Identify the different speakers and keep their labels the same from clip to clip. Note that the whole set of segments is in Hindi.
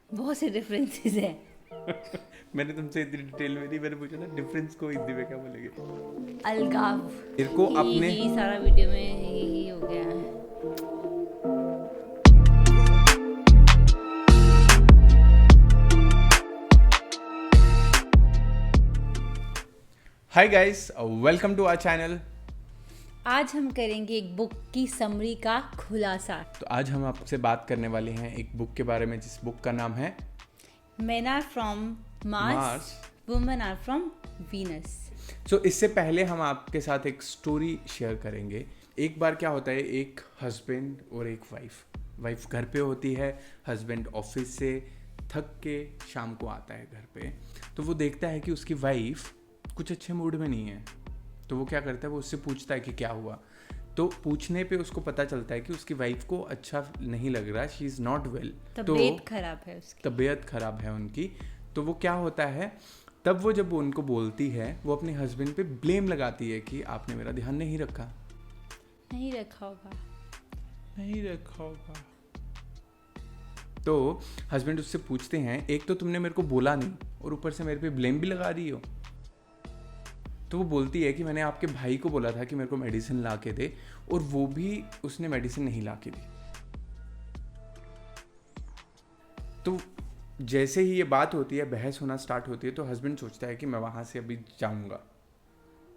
Speaker 1: बहुत से डिफरेंसेस हैं।
Speaker 2: मैंने तुमसे इतनी डिटेल में नहीं, मैंने पूछा ना डिफरेंस को हिंदी में क्या बोलेंगे।
Speaker 1: अलगाव।
Speaker 2: मेरे को अपने
Speaker 1: यही सारा वीडियो में यही हो गया है।
Speaker 2: Hi guys, welcome to our channel.
Speaker 1: आज हम करेंगे एक बुक की समरी का खुलासा।
Speaker 2: तो आज हम आपसे बात करने वाले हैं एक बुक के बारे में, जिस बुक का नाम है
Speaker 1: Men are from Mars, women are from Venus।
Speaker 2: इससे पहले हम आपके साथ एक स्टोरी शेयर करेंगे। एक बार क्या होता है, एक हस्बैंड और एक वाइफ घर पे होती है। हस्बैंड ऑफिस से थक के शाम को आता है घर पे, तो वो देखता है कि उसकी वाइफ कुछ अच्छे मूड में नहीं है। तो वो क्या करता है, वो उससे पूछता है कि क्या हुआ। तो पूछने पे उसको पता चलता है कि उसकी वाइफ को अच्छा नहीं लग रहा, शी इज़ नॉट वेल।
Speaker 1: तबीयत खराब है उसकी।
Speaker 2: तबीयत खराब है उनकी। तो वो क्या होता है, तब वो जब वो उनको बोलती है, वो अपने हस्बैंड पे ब्लेम लगाती है कि आपने मेरा ध्यान नहीं रखा।
Speaker 1: नहीं रखा होगा।
Speaker 2: तो हस्बैंड उससे पूछते हैं, एक तो तुमने मेरे को बोला नहीं और ऊपर से मेरे पे ब्लेम भी लगा रही हो। तो वो बोलती है कि मैंने आपके भाई को बोला था कि मेरे को मेडिसिन ला के दे, और वो भी उसने मेडिसिन नहीं ला के दी। तो जैसे ही ये बात होती है, बहस होना स्टार्ट होती है, तो हस्बैंड सोचता है कि मैं वहाँ से अभी जाऊँगा,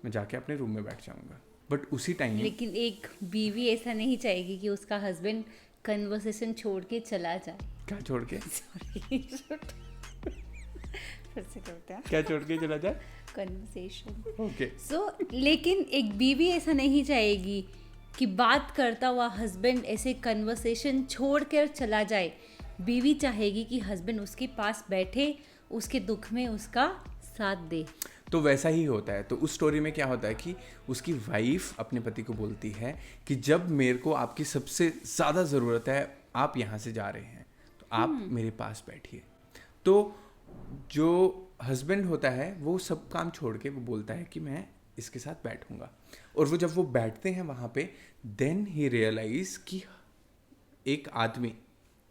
Speaker 2: मैं जाके अपने रूम में बैठ जाऊँगा। बट उसी टाइम
Speaker 1: लेकिन एक बीवी ऐसा नहीं चाहेगी कि उसका हस्बैंड कन्वर्सेशन छोड़ के चला जाए।
Speaker 2: क्या छोड़ के
Speaker 1: सॉरी फिर से करते हैं।
Speaker 2: क्या छोड़ के चला जाए,
Speaker 1: कन्वर्सेशन।
Speaker 2: ओके।
Speaker 1: लेकिन एक बीवी ऐसा नहीं चाहेगी कि बात करता हुआ हस्बैंड ऐसे कन्वर्सेशन छोड़ कर चला जाए। बीवी चाहेगी कि हस्बैंड उसके पास बैठे, उसके दुख में उसका साथ दे।
Speaker 2: तो वैसा ही होता है। तो उस स्टोरी में क्या होता है कि उसकी वाइफ अपने पति को बोलती है कि जब मेरे को आपकी सबसे ज़्यादा ज़रूरत है, आप यहाँ से जा रहे हैं, तो आप मेरे पास बैठिए। तो जो हस्बैंड होता है, वो सब काम छोड़ के वो बोलता है कि मैं इसके साथ बैठूंगा। और वो जब वो बैठते हैं वहाँ पे, देन ही रियलाइज कि एक आदमी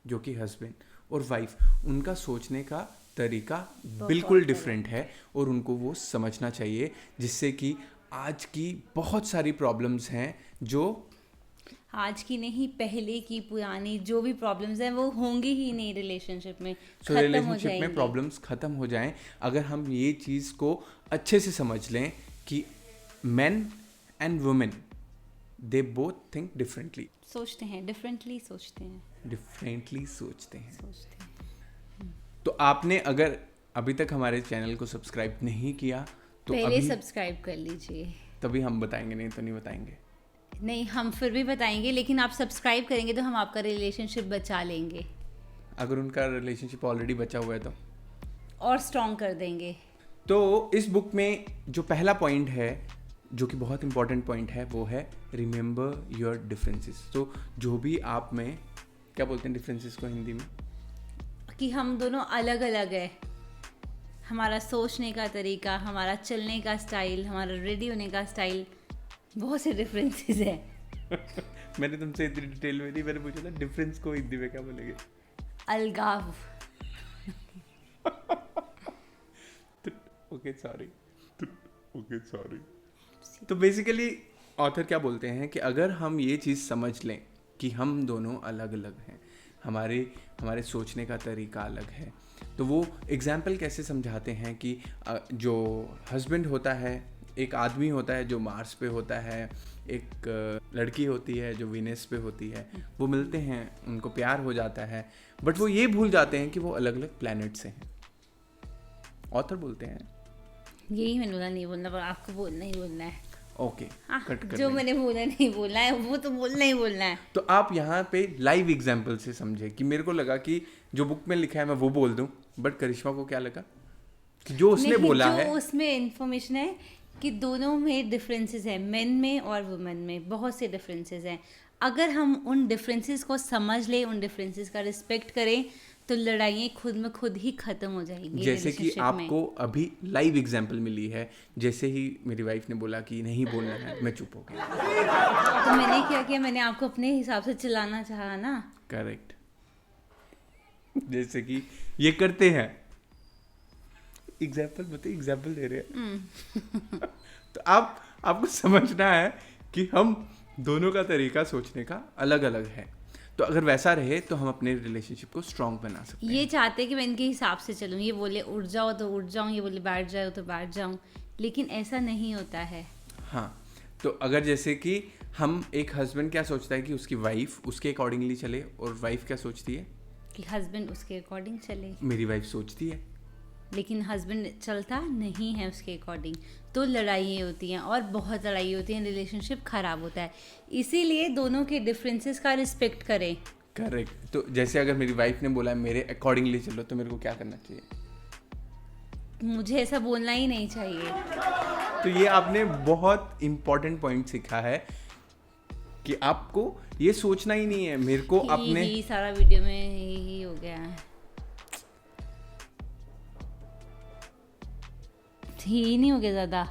Speaker 2: जो कि हस्बैंड और वाइफ, उनका सोचने का तरीका बिल्कुल डिफरेंट है, और उनको वो समझना चाहिए, जिससे कि आज की बहुत सारी प्रॉब्लम्स हैं, जो
Speaker 1: आज की नहीं, पहले की पुरानी जो भी प्रॉब्लम्स हैं वो होंगी ही नहीं रिलेशनशिप में,
Speaker 2: सो
Speaker 1: खत्म हो
Speaker 2: रिलेशनशिप में
Speaker 1: जाएंगी।
Speaker 2: प्रॉब्लम्स खत्म हो जाएं अगर हम ये चीज़ को अच्छे से समझ लें कि main and women, they both think differently.
Speaker 1: सोचते हैं डिफरेंटली, सोचते हैं।
Speaker 2: सोचते हैं। तो आपने अगर अभी तक हमारे चैनल को सब्सक्राइब नहीं किया तो
Speaker 1: पहले
Speaker 2: अभी
Speaker 1: सब्सक्राइब कर लीजिए।
Speaker 2: तभी हम बताएंगे, नहीं तो नहीं बताएंगे।
Speaker 1: नहीं, हम फिर भी बताएंगे, लेकिन आप सब्सक्राइब करेंगे तो हम आपका रिलेशनशिप बचा लेंगे
Speaker 2: अगर उनका रिलेशनशिप ऑलरेडी बचा हुआ है तो
Speaker 1: और स्ट्रॉन्ग कर देंगे।
Speaker 2: तो इस बुक में जो पहला पॉइंट है, जो कि बहुत इंपॉर्टेंट पॉइंट है, वो है रिमेंबर योर डिफरेंसेस। तो जो भी आप में, क्या बोलते हैं डिफरेंसेस को हिंदी में,
Speaker 1: कि हम दोनों अलग अलग है। हमारा सोचने का तरीका, हमारा चलने का स्टाइल, हमारा रेडी होने का स्टाइल, बहुत से डिफरेंसेस हैं।
Speaker 2: मैंने तुमसे इतनी डिटेल में नहीं, मैंने पूछा ना डिफरेंस को हिंदी में क्या बोलेंगे।
Speaker 1: अलगाव।
Speaker 2: Okay sorry. तो बेसिकली ऑथर क्या बोलते हैं कि अगर हम ये चीज़ समझ लें कि हम दोनों अलग अलग हैं, हमारे सोचने का तरीका अलग है, तो वो एग्जाम्पल कैसे समझाते हैं कि जो हस्बैंड होता है, एक आदमी होता है जो मार्स पे होता है, एक लड़की होती है जो वीनस पे होती है। वो मिलते हैं, उनको प्यार हो जाता है, बट वो ये भूल जाते हैं कि वो अलग अलग प्लैनेट से हैं। ऑथर बोलते हैं,
Speaker 1: यही मैंने बोला नहीं बोलना, पर आपको बोलना ही बोलना है।
Speaker 2: ओके, कट कर
Speaker 1: जो
Speaker 2: देंगे।
Speaker 1: मैंने बोला नहीं बोलना है, वो तो बोलना ही बोलना है।
Speaker 2: तो आप यहाँ पे लाइव एग्जाम्पल से समझे कि मेरे को लगा कि जो बुक में लिखा है मैं वो बोल दूं, बट करिश्मा को क्या लगा कि जो उसने
Speaker 1: नहीं,
Speaker 2: बोला
Speaker 1: जो
Speaker 2: है,
Speaker 1: उसमें इंफॉर्मेशन है कि दोनों में डिफरेंसेस हैं, मेन में और वुमेन में बहुत से डिफरेंसेस हैं। अगर हम उन डिफरेंसेस को समझ लें, उन डिफरेंसेस का रिस्पेक्ट करें, तो लड़ाइयाँ खुद में खुद ही खत्म हो जाएंगी।
Speaker 2: जैसे कि
Speaker 1: relationship में।
Speaker 2: आपको अभी लाइव एग्जाम्पल मिली है। जैसे ही मेरी वाइफ ने बोला कि नहीं बोलना है, मैं चुप हो गया।
Speaker 1: तो मैंने क्या किया, मैंने आपको अपने हिसाब से चलाना चाहा ना।
Speaker 2: करेक्ट। जैसे कि ये करते हैं, एग्जाम्पल दे रहे हैं। तो आपको समझना है कि हम दोनों का तरीका सोचने का अलग अलग है। तो अगर वैसा रहे तो हम अपने रिलेशनशिप को स्ट्रांग बना सकते हैं।
Speaker 1: ये चाहते हैं कि मैं इनके हिसाब से चलूँ, ये बोले उठ जाओ तो उठ जाऊँ, ये बोले बैठ जाओ तो बैठ जाऊँ, लेकिन ऐसा नहीं होता है।
Speaker 2: हाँ, तो अगर जैसे कि हम, एक हस्बैंड क्या सोचता है कि उसकी वाइफ उसके अकॉर्डिंगली चले, और वाइफ क्या सोचती है
Speaker 1: कि हस्बैंड उसके अकॉर्डिंग चले,
Speaker 2: मेरी वाइफ सोचती है।
Speaker 1: लेकिन हस्बैंड चलता नहीं है उसके अकॉर्डिंग, तो लड़ाइयाँ होती हैं और बहुत लड़ाई होती हैं, रिलेशनशिप ख़राब होता है। इसीलिए दोनों के डिफरेंसेस का रिस्पेक्ट करें।
Speaker 2: करेक्ट। तो जैसे अगर मेरी वाइफ ने बोला है मेरे अकॉर्डिंगली चलो, तो मेरे को क्या करना चाहिए?
Speaker 1: मुझे ऐसा बोलना ही नहीं चाहिए।
Speaker 2: तो ये आपने बहुत इम्पोर्टेंट पॉइंट सीखा है कि आपको ये सोचना ही नहीं है मेरे को अपने।
Speaker 1: ही सारा वीडियो में ही हो गया है, ही नहीं हो गया ज़्यादा,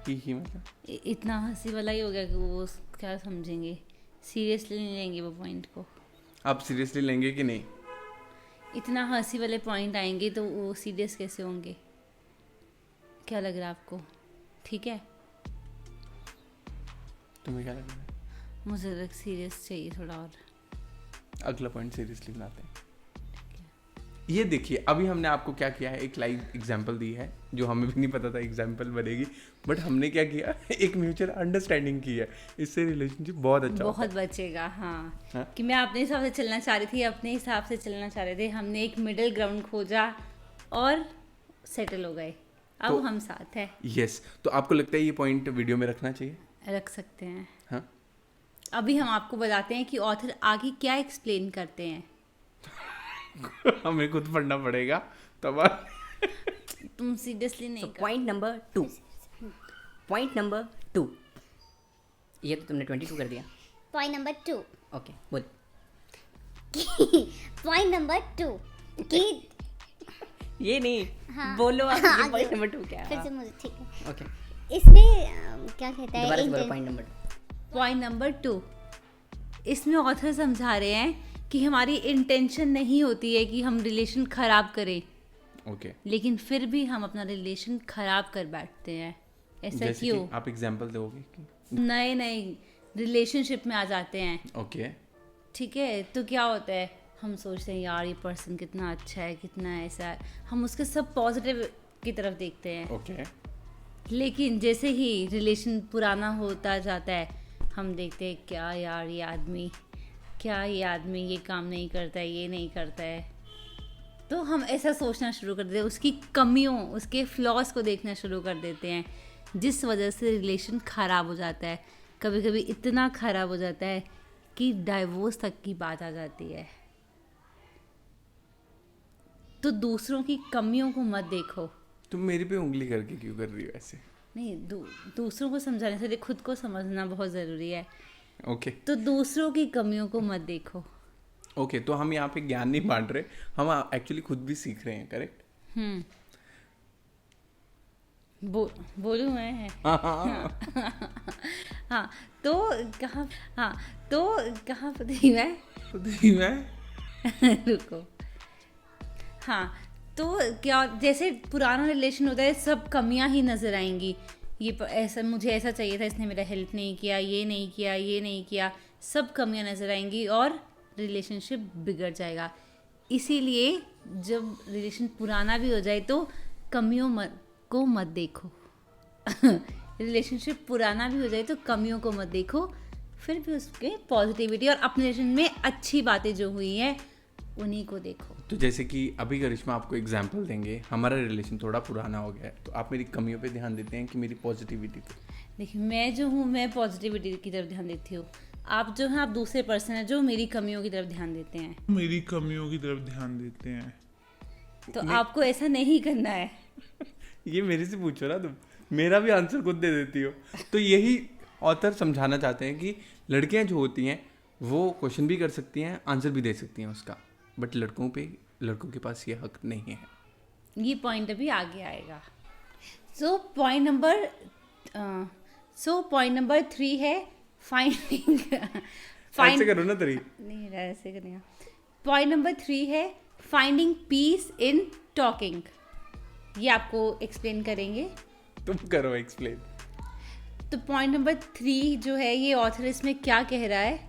Speaker 2: ही मतलब
Speaker 1: इतना हंसी वाला ही हो गया कि वो क्या समझेंगे, सीरियसली नहीं लेंगे वो पॉइंट को।
Speaker 2: आप सीरियसली लेंगे कि नहीं?
Speaker 1: इतना हंसी वाले पॉइंट आएंगे तो वो सीरियस कैसे होंगे? क्या लग रहा है आपको? ठीक है,
Speaker 2: तुम्हें क्या लग रहा है?
Speaker 1: मुझे लग सीरियस चाहिए थोड़ा और।
Speaker 2: अगला पॉइंट सीरियसली बनाते हैं। ये देखिए, अभी हमने आपको क्या किया है, एक लाइव एग्जांपल दी है जो हमें भी नहीं पता था एग्जांपल बनेगी, बट हमने क्या किया, एक म्यूचुअल अंडरस्टैंडिंग की है। इससे रिलेशनशिप बहुत अच्छा
Speaker 1: बहुत बचेगा। हाँ,
Speaker 2: हाँ?
Speaker 1: कि मैं अपने हिसाब से चलना चाह रही थी, अपने हिसाब से चलना चाह रहे थे, हमने एक मिडिल ग्राउंड खोजा और सेटल हो गए। अब
Speaker 2: तो
Speaker 1: हम साथ हैं।
Speaker 2: यस, तो आपको लगता है ये पॉइंट वीडियो में रखना चाहिए?
Speaker 1: रख सकते हैं।
Speaker 2: हाँ,
Speaker 1: अभी हम आपको बताते हैं कि ऑथर आगे क्या एक्सप्लेन करते हैं।
Speaker 2: हमें खुद पढ़ना पड़ेगा तब।
Speaker 1: तुम सीरियसली नहीं कर।
Speaker 3: पॉइंट नंबर 2, ये तो तुमने 22 कर दिया।
Speaker 4: पॉइंट नंबर 2,
Speaker 3: ओके बोल।
Speaker 4: पॉइंट नंबर 2 कि
Speaker 3: ये नहीं,
Speaker 4: हाँ।
Speaker 3: बोलो आप।
Speaker 4: हाँ,
Speaker 3: ये पॉइंट
Speaker 4: आगे।
Speaker 3: नंबर 2 क्या
Speaker 4: फिर
Speaker 3: है?
Speaker 4: से मुझे ठीक है।
Speaker 3: ओके,
Speaker 4: इसमें क्या कहता है
Speaker 3: दोबारा से बोलो पॉइंट नंबर 2।
Speaker 1: पॉइंट नंबर 2, इसमें ऑथर समझा रहे हैं कि हमारी इंटेंशन नहीं होती है कि हम रिलेशन खराब करें,
Speaker 2: ओके,
Speaker 1: लेकिन फिर भी हम अपना रिलेशन खराब कर बैठते हैं। ऐसा क्यों?
Speaker 2: आप एग्जांपल दोगे कि?
Speaker 1: नए नए रिलेशनशिप में आ जाते हैं,
Speaker 2: ओके,
Speaker 1: ठीक है, तो क्या होता है, हम सोचते हैं यार ये पर्सन कितना अच्छा है, कितना ऐसा है, हम उसके सब पॉजिटिव की तरफ देखते हैं।
Speaker 2: ओके,
Speaker 1: लेकिन जैसे ही रिलेशन पुराना होता जाता है, हम देखते हैं क्या यार ये आदमी ये काम नहीं करता है, ये नहीं करता है, तो हम ऐसा सोचना शुरू कर देते हैं, उसकी कमियों, उसके फ्लॉज को देखना शुरू कर देते हैं, जिस वजह से रिलेशन ख़राब हो जाता है। कभी कभी इतना ख़राब हो जाता है कि डाइवोर्स तक की बात आ जाती है। तो दूसरों की कमियों को मत देखो।
Speaker 2: तुम मेरे पे उंगली करके क्यों कर रही हो ऐसे?
Speaker 1: नहीं, दूसरों को समझाने से खुद को समझना बहुत ज़रूरी है।
Speaker 2: ओके,
Speaker 1: तो दूसरों की कमियों को मत देखो।
Speaker 2: ओके, तो हम यहाँ पे ज्ञान नहीं बांट रहे, हम एक्चुअली खुद भी सीख रहे हैं, करेक्ट?
Speaker 1: बोलूँ मैं? हाँ, तो कहाँ पर थी मैं? रुको। हाँ, तो क्या, जैसे पुराना रिलेशन होता है, सब कमियां ही नज़र आएंगी। ऐसा, मुझे ऐसा चाहिए था, इसने मेरा हेल्प नहीं किया, ये नहीं किया, सब कमियां नज़र आएंगी और रिलेशनशिप बिगड़ जाएगा। इसीलिए जब रिलेशन पुराना भी हो जाए तो कमियों को मत देखो। रिलेशनशिप पुराना भी हो जाए तो कमियों को मत देखो, फिर भी उसके पॉजिटिविटी और अपने रिलेशन में अच्छी बातें जो हुई हैं उन्हीं को देखो।
Speaker 2: तो जैसे कि अभी करिश्मा आपको एग्जांपल देंगे, हमारा रिलेशन थोड़ा पुराना हो गया है, तो आप मेरी कमियों पे ध्यान देते हैं कि मेरी पॉजिटिविटी पे?
Speaker 1: देखिए, मैं जो हूँ, मैं पॉजिटिविटी की तरफ ध्यान देती हूँ। आप जो हैं, आप दूसरे पर्सन हैं जो मेरी कमियों की तरफ ध्यान देते हैं। तो आपको ऐसा नहीं करना है।
Speaker 2: ये मेरे से पूछो ना, तुम मेरा भी आंसर खुद दे देती हो। तो यही ऑथर समझाना चाहते हैं कि लड़कियां जो होती हैं वो क्वेश्चन भी कर सकती हैं, आंसर भी दे सकती हैं उसका, बट लड़कों के पास ये हक नहीं है।
Speaker 1: ये पॉइंट अभी आगे आएगा। सो पॉइंट नंबर 3 है फाइंडिंग।
Speaker 2: ऐसे करो ना तरी।
Speaker 1: नहीं, ऐसे करेंगे। पॉइंट नंबर 3 है फाइंडिंग पीस इन टॉकिंग, ये आपको एक्सप्लेन करेंगे।
Speaker 2: तुम करो एक्सप्लेन।
Speaker 1: तो पॉइंट नंबर 3 जो है, ये ऑथर इसमें क्या कह रहा है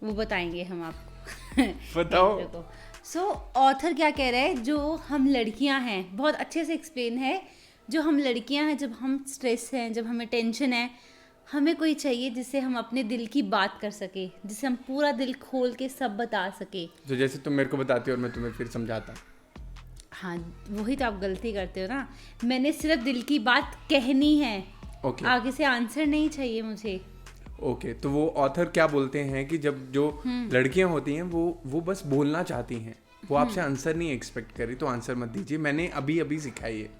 Speaker 1: वो बताएंगे हम आपको।
Speaker 2: बताओ।
Speaker 1: सो ऑथर क्या कह रहा है, जो हम लड़कियां हैं, बहुत अच्छे से एक्सप्लेन है, जो हम लड़कियां हैं, जब हम स्ट्रेस हैं, जब हमें टेंशन है, हमें कोई चाहिए जिससे हम अपने दिल की बात कर सके, जिससे हम पूरा दिल खोल के सब बता सके।
Speaker 2: तो जैसे तुम मेरे को बताती हो और मैं तुम्हें फिर समझाता।
Speaker 1: हाँ, वही तो आप गलती करते हो ना। मैंने सिर्फ दिल की बात कहनी है,
Speaker 2: ओके
Speaker 1: आगे से आंसर नहीं चाहिए मुझे।
Speaker 2: ओके। तो वो ऑथर क्या बोलते हैं कि जब जो लड़कियां होती हैं वो बस बोलना चाहती हैं, वो आपसे आंसर नहीं एक्सपेक्ट करी, तो आंसर मत दीजिए। मैंने अभी अभी सिखाई है।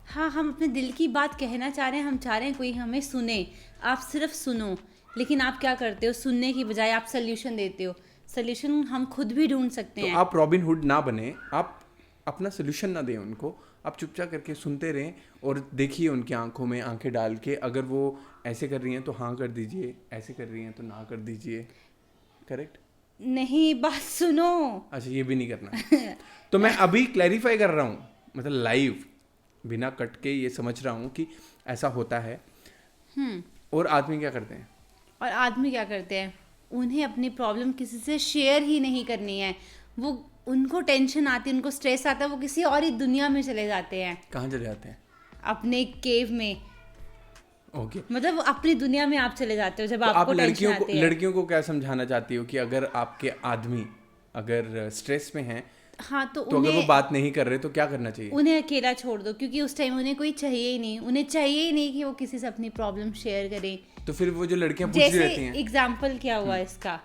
Speaker 1: हाँ, हम अपने दिल की बात कहना चाह रहे हैं, हम चाह रहे हैं कोई हमें सुने, आप सिर्फ सुनो। लेकिन आप क्या करते हो, सुनने की बजाय आप सोल्यूशन देते हो। सोल्यूशन हम खुद भी ढूंढ सकते
Speaker 2: तो
Speaker 1: हैं।
Speaker 2: आप रॉबिन हुड ना बने, आप अपना सोल्यूशन ना दें उनको, आप चुपचाप करके सुनते रहें और देखिए उनकी आंखों में आंखें डाल के, अगर वो ऐसे कर रही हैं तो हाँ कर दीजिए, ऐसे कर रही हैं तो ना कर दीजिए। करेक्ट?
Speaker 1: नहीं, बात सुनो।
Speaker 2: अच्छा, ये भी नहीं करना। तो मैं अभी क्लैरिफाई कर रहा हूँ, मतलब लाइव, बिना कट के ये समझ रहा हूँ कि ऐसा होता है। और आदमी क्या करते हैं?
Speaker 1: और आदमी क्या करते हैं, उन्हें अपनी प्रॉब्लम किसी से शेयर ही नहीं करनी है। वो, उनको टेंशन आती है, उनको स्ट्रेस आता है, वो किसी और ही दुनिया में चले जाते हैं,
Speaker 2: कहाँ चले जाते हैं?
Speaker 1: अपने केव में।
Speaker 2: ओके।
Speaker 1: मतलब अपनी दुनिया में आप चले जाते हो जब
Speaker 2: तो आप
Speaker 1: आपको टेंशन आती है।
Speaker 2: लड़कियों को क्या समझाना चाहती हो कि अगर आपके आदमी अगर स्ट्रेस में हैं,
Speaker 1: हाँ, तो
Speaker 2: तो अगर वो बात नहीं कर रहे तो क्या करना चाहिए?
Speaker 1: उन्हें अकेला छोड़ दो, क्योंकि उस टाइम उन्हें कोई चाहिए ही नहीं। उन्हें चाहिए ही नहीं कि वो किसी से अपनी प्रॉब्लम शेयर करें।
Speaker 2: तो फिर वो जो लड़कियां पूछ रही
Speaker 1: जैसे
Speaker 2: रहती हैं,
Speaker 1: एग्जाम्पल क्या हुआ इसका,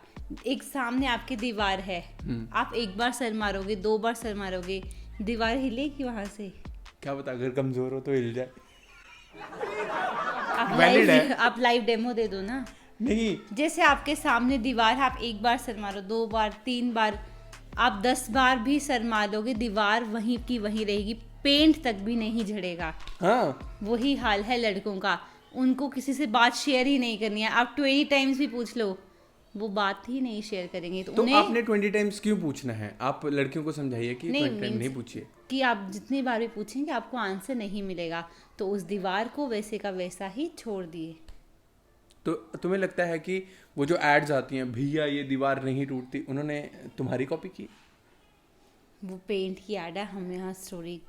Speaker 1: एक सामने आपकी दीवार है, आप एक बार सर मारोगे, 2 बार सर मारोगे, दीवार हिलेगी वहां से।
Speaker 2: क्या पता अगर कमजोर हो तो हिल जाए।
Speaker 1: आप आप लाइव डेमो दे दो ना।
Speaker 2: नहीं,
Speaker 1: जैसे आपके सामने दीवार है, आप एक बार सर मारो, 2 बार, 3 बार, आप 10 बार भी सर मार दोगे, दीवार वहीं की वहीं रहेगी, पेंट तक भी नहीं झड़ेगा।
Speaker 2: हाँ,
Speaker 1: वही हाल है लड़कों का, उनको किसी से बात शेयर ही नहीं करनी है। आप 20 टाइम्स भी पूछ लो, वो बात ही नहीं शेयर करेंगे। तो उन्हें
Speaker 2: आपने 20 टाइम्स क्यों पूछना है? आप लड़कियों को समझाइए कि 20 टाइम नहीं पूछिए,
Speaker 1: कि आप जितनी बार भी पूछेंगे आपको आंसर नहीं मिलेगा, तो उस दीवार को वैसे का वैसा ही छोड़ दिए।
Speaker 2: तो तुम्हें लगता है कि वो जो एड्स आती हैं, भैया ये दीवार नहीं टूटती, उन्होंने तुम्हारी कॉपी की?
Speaker 1: वो पेंट की ऐड है, हम यहाँ स्टोरी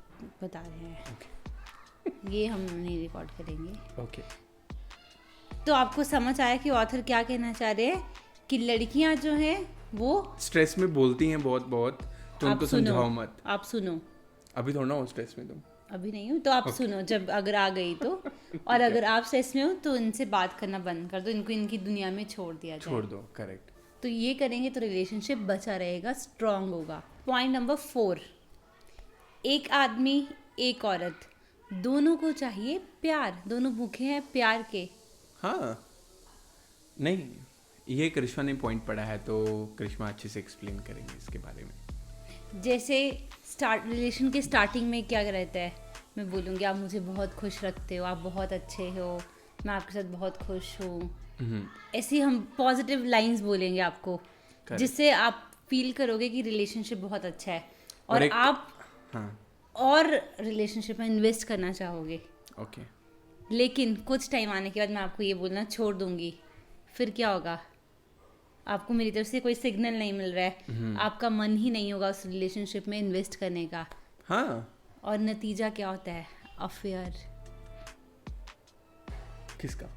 Speaker 1: बता रहे हैं। ये हम नहीं रिकॉर्ड करेंगे।
Speaker 2: ओके।
Speaker 1: तो आपको समझ आया कि ऑथर क्या कहना चाह रहे हैं, कि लड़कियां जो हैं वो
Speaker 2: स्ट्रेस में बोलती हैं बहुत बहुत, तो
Speaker 1: आप
Speaker 2: उनको
Speaker 1: सुनो,
Speaker 2: समझाओ मत।
Speaker 1: आप सुनो।
Speaker 2: अभी थोड़ा ना हो स्ट्रेस में तुम।
Speaker 1: अभी नहीं हूँ तो आप सुनो, जब अगर आ गई तो। और अगर आप स्ट्रेस में हो तो इनसे बात करना बंद कर दो, इनको इनकी दुनिया में छोड़ दिया जाए।
Speaker 2: छोड़ दो, करेक्ट।
Speaker 1: तो ये करेंगे तो रिलेशनशिप बचा रहेगा, स्ट्रांग होगा। पॉइंट नंबर 4, एक आदमी एक औरत, दोनों को चाहिए प्यार, दोनों भूखे हैं प्यार के।
Speaker 2: हाँ, नहीं, ये करिश्मा ने पॉइंट पढ़ा है, तो करिश्मा अच्छे से एक्सप्लेन करेंगे इसके बारे में।
Speaker 1: जैसे रिलेशन के स्टार्टिंग में क्या रहता है, मैं बोलूँगी आप मुझे बहुत खुश रखते हो, आप बहुत अच्छे हो, मैं आपके साथ बहुत खुश हूँ। ऐसी हम पॉजिटिव लाइंस बोलेंगे आपको, जिससे आप फील करोगे कि रिलेशनशिप बहुत अच्छा है, और आप और रिलेशनशिप में इन्वेस्ट करना चाहोगे।
Speaker 2: ओके।
Speaker 1: लेकिन कुछ टाइम आने के बाद मैं आपको ये बोलना छोड़ दूंगी, फिर क्या होगा, आपको मेरी तरफ से कोई सिग्नल नहीं मिल रहा है, आपका मन ही नहीं होगा उस रिलेशनशिप में इन्वेस्ट करने का।
Speaker 2: हाँ,
Speaker 1: और नतीजा क्या होता है, अफेयर।
Speaker 2: किसका?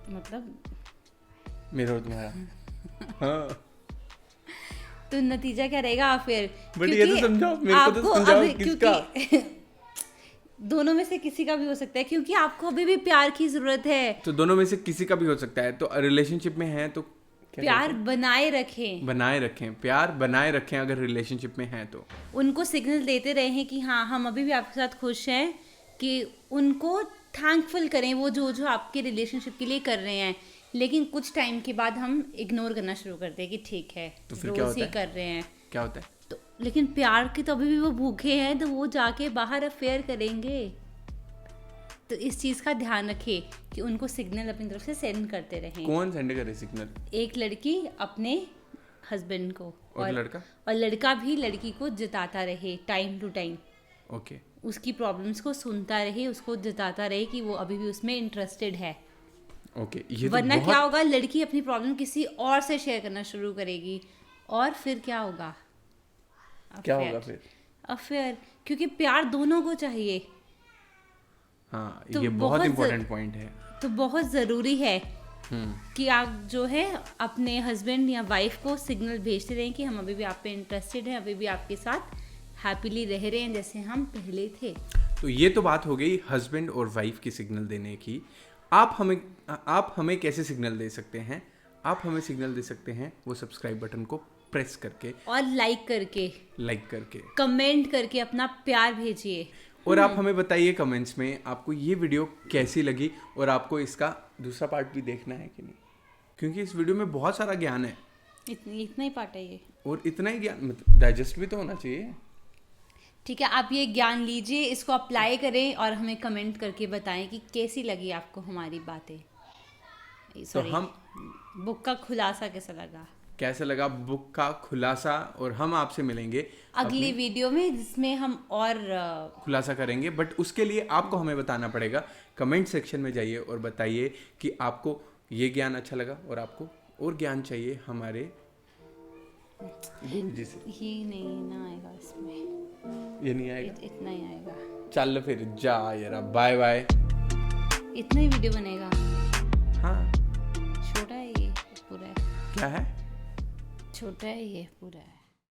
Speaker 1: मतलब
Speaker 2: मेरा और तुम्हारा। हाँ,
Speaker 1: तो नतीजा क्या रहेगा, अफेयर।
Speaker 2: बट ये तो समझाओ, मेरे को तो समझाओ किसका।
Speaker 1: दोनों में से किसी का भी हो सकता है, क्योंकि आपको अभी भी प्यार की जरूरत है।
Speaker 2: तो दोनों में से किसी का भी हो सकता है, तो रिलेशनशिप में है तो
Speaker 1: प्यार बनाए रखें,
Speaker 2: बनाए रखें, प्यार बनाए रखें अगर रिलेशनशिप में है तो।
Speaker 1: उनको सिग्नल देते रहें कि हाँ हम अभी भी आपके साथ खुश हैं, कि उनको थैंकफुल करें वो जो आपके रिलेशनशिप के लिए कर रहे हैं। लेकिन कुछ टाइम के बाद हम इग्नोर करना शुरू करते हैं कि ठीक है,
Speaker 2: तो फिर क्या
Speaker 1: रोज
Speaker 2: होता
Speaker 1: ही
Speaker 2: है?
Speaker 1: कर रहे हैं।
Speaker 2: क्या होता है?
Speaker 1: तो लेकिन प्यार के तो अभी भी वो भूखे हैं, तो वो जाके बाहर अफेयर करेंगे। तो इस चीज़ का ध्यान रखिए कि उनको सिग्नल अपनी तरफ से सेंड करते रहें।
Speaker 2: कौन सेंड करे सिग्नल?
Speaker 1: एक लड़की अपने हस्बैंड को,
Speaker 2: और लड़का?
Speaker 1: और लड़का भी लड़की को जताता रहे टाइम टू टाइम,
Speaker 2: ओके
Speaker 1: उसकी प्रॉब्लम्स को सुनता रहे, उसको जताता रहे कि वो अभी भी उसमें इंटरेस्टेड है।
Speaker 2: ओके, ये तो
Speaker 1: वरना
Speaker 2: बहुत
Speaker 1: क्या होगा, लड़की अपनी प्रॉब्लम किसी और से शेयर करना शुरू करेगी और फिर क्या होगा?
Speaker 2: क्या होगा फिर?
Speaker 1: अफेयर, क्योंकि प्यार दोनों को चाहिए।
Speaker 2: हाँ,
Speaker 1: तो
Speaker 2: ये बहुत
Speaker 1: बहुत
Speaker 2: इंपॉर्टेंट पॉइंट है।
Speaker 1: तो बहुत ज़रूरी है कि आप जो है अपने हस्बैंड या वाइफ को सिग्नल भेजते रहें कि हम अभी भी आप पे इंटरेस्टेड हैं, अभी भी आपके साथ हैप्पीली रह रहे हैं जैसे हम पहले थे।
Speaker 2: तो ये तो बात हो गई हस्बैंड और वाइफ की सिग्नल देने की। आप हमें कैसे सिग्नल दे सकते हैं? आप हमें सिग्नल दे सकते हैं वो सब्सक्राइब बटन को प्रेस करके,
Speaker 1: और लाइक करके, कमेंट करके अपना प्यार भेजिए।
Speaker 2: और आप हमें बताइए कमेंट्स में आपको ये वीडियो कैसी लगी और आपको इसका दूसरा पार्ट भी देखना है कि नहीं, क्योंकि इस वीडियो में बहुत सारा ज्ञान है।
Speaker 1: इतना ही पार्ट है ये।
Speaker 2: और इतना ही ज्ञान मतलब डाइजेस्ट भी तो होना चाहिए।
Speaker 1: ठीक है, आप ये ज्ञान लीजिए, इसको अप्लाई करें और हमें कमेंट करके बताएं कि कैसी लगी आपको हमारी बातें।
Speaker 2: तो हम
Speaker 1: बुक का खुलासा कैसा लगा,
Speaker 2: बुक का खुलासा, और हम आपसे मिलेंगे
Speaker 1: अगली वीडियो में जिसमें हम और
Speaker 2: खुलासा करेंगे। बट उसके लिए आपको हमें बताना पड़ेगा, कमेंट सेक्शन में जाइए और बताइए कि आपको ये ज्ञान अच्छा लगा और आपको और ज्ञान चाहिए हमारे गुरुजी से।
Speaker 1: ये नहीं ना आएगा इसमें,
Speaker 2: ये नहीं आएगा,
Speaker 1: इतना ही आएगा।
Speaker 2: चल फिर जा यार, बाय बाय।
Speaker 1: इतना ही वीडियो बनेगा।
Speaker 2: हाँ,
Speaker 1: छोटा है ये पूरा है।
Speaker 2: क्या है?
Speaker 1: छोटा है ये पूरा है।